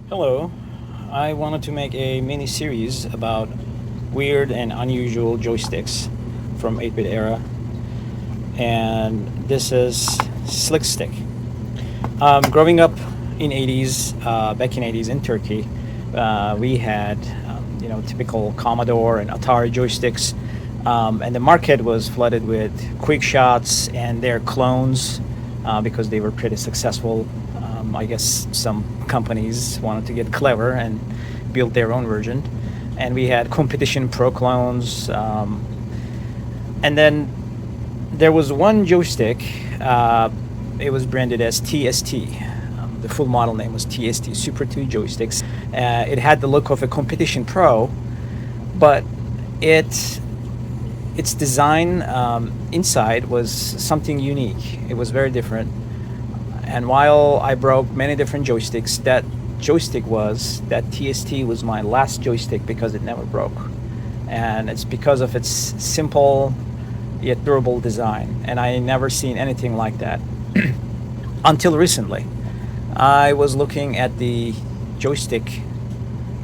Hello, I wanted to make a mini series about weird and unusual joysticks from 8-bit era, and this is Slik Stik. Growing up in 80s, back in 80s in Turkey, we had typical Commodore and Atari joysticks, and the market was flooded with quick shots and their clones because they were pretty successful. I guess some companies wanted to get clever and build their own version, and we had competition pro clones, and then there was one joystick. It was branded as TST. The full model name was TST Super 2 Joysticks. It had the look of a competition pro, but its design inside was something unique. It was very different. And while I broke many different joysticks, that TST was my last joystick because it never broke. And it's because of its simple yet durable design. And I never seen anything like that until recently. I was looking at the joystick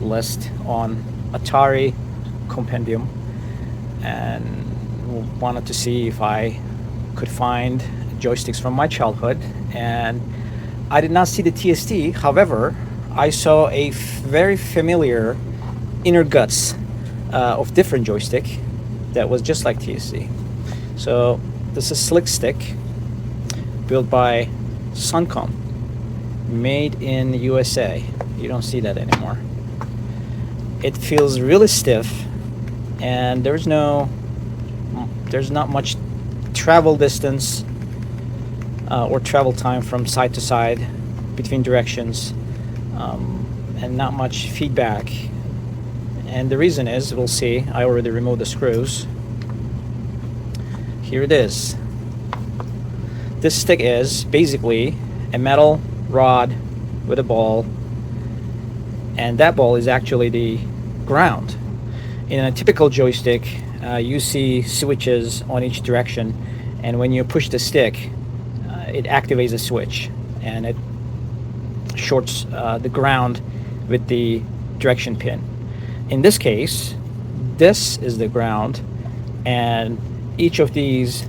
list on Atari Compendium and wanted to see if I could find joysticks from my childhood, and I did not see the TST. However, I saw a very familiar inner guts of different joystick that was just like TST. So this is Slik Stik, built by Suncom, made in USA. You don't see that anymore. It feels really stiff, and there's not much travel distance or travel time from side to side between directions, and not much feedback. And the reason is, we'll see, I already removed the screws. Here it is. This stick is basically a metal rod with a ball, and that ball is actually the ground. In a typical joystick, you see switches on each direction, and when you push the stick, it activates a switch and it shorts the ground with the direction pin. In this case, this is the ground, and each of these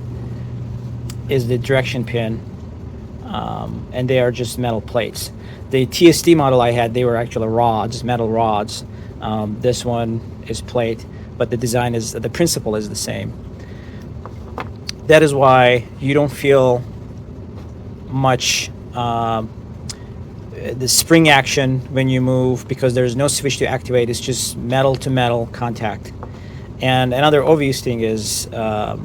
is the direction pin, and they are just metal plates. The TST model I had, they were actually rods, metal rods. This one is plate, but the principle is the same. That is why you don't feel much the spring action when you move, because there's no switch to activate. It's just metal to metal contact. And another obvious thing is other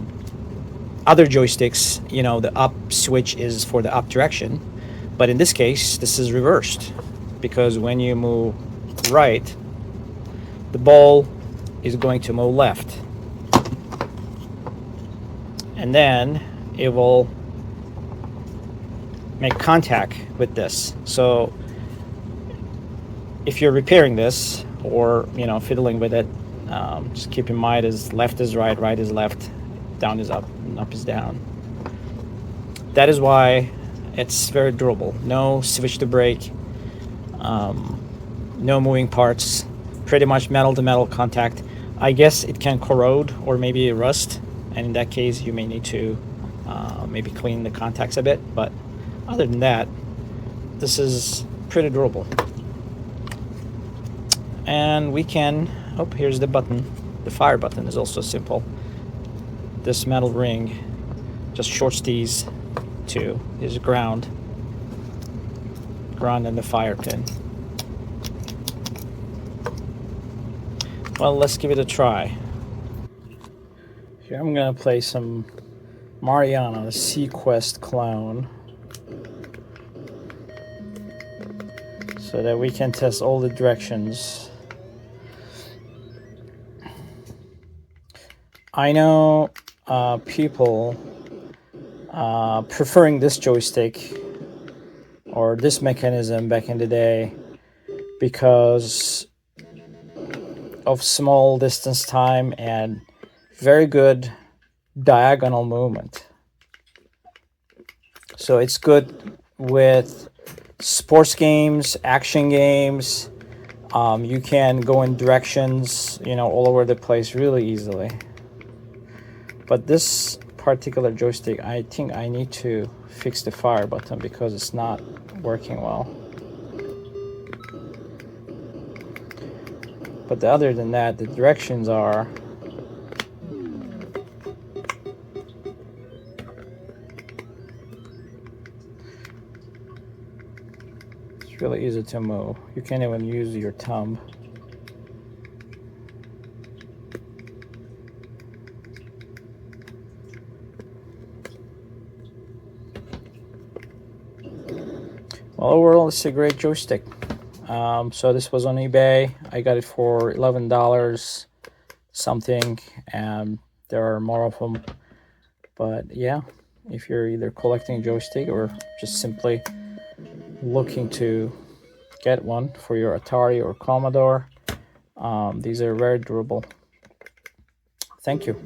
joysticks, the up switch is for the up direction, but in this case this is reversed, because when you move right, the ball is going to move left, and then it will make contact with this. So if you're repairing this or fiddling with it, just keep in mind is left is right, right is left, down is up, and up is down. That is why it's very durable. No switch to brake, no moving parts, pretty much metal to metal contact. I guess it can corrode or maybe rust, and in that case you may need to maybe clean the contacts a bit, but other than that, this is pretty durable. And we can, here's the button. The fire button is also simple. This metal ring just shorts these two. Is ground and the fire pin. Well, let's give it a try. Here I'm gonna play some Mariana, the Sequest clone, so that we can test all the directions. I know people preferring this joystick or this mechanism back in the day because of small distance time and very good diagonal movement. So it's good with sports games, action games. You can go in directions, all over the place really easily. But this particular joystick, I think I need to fix the fire button because it's not working well. But other than that, the directions are really easy to move. You can't even use your thumb. Well, overall, it's a great joystick. So this was on eBay. I got it for $11 something, and there are more of them. But yeah, if you're either collecting joystick or just simply looking to get one for your Atari or Commodore, these are very durable. Thank you.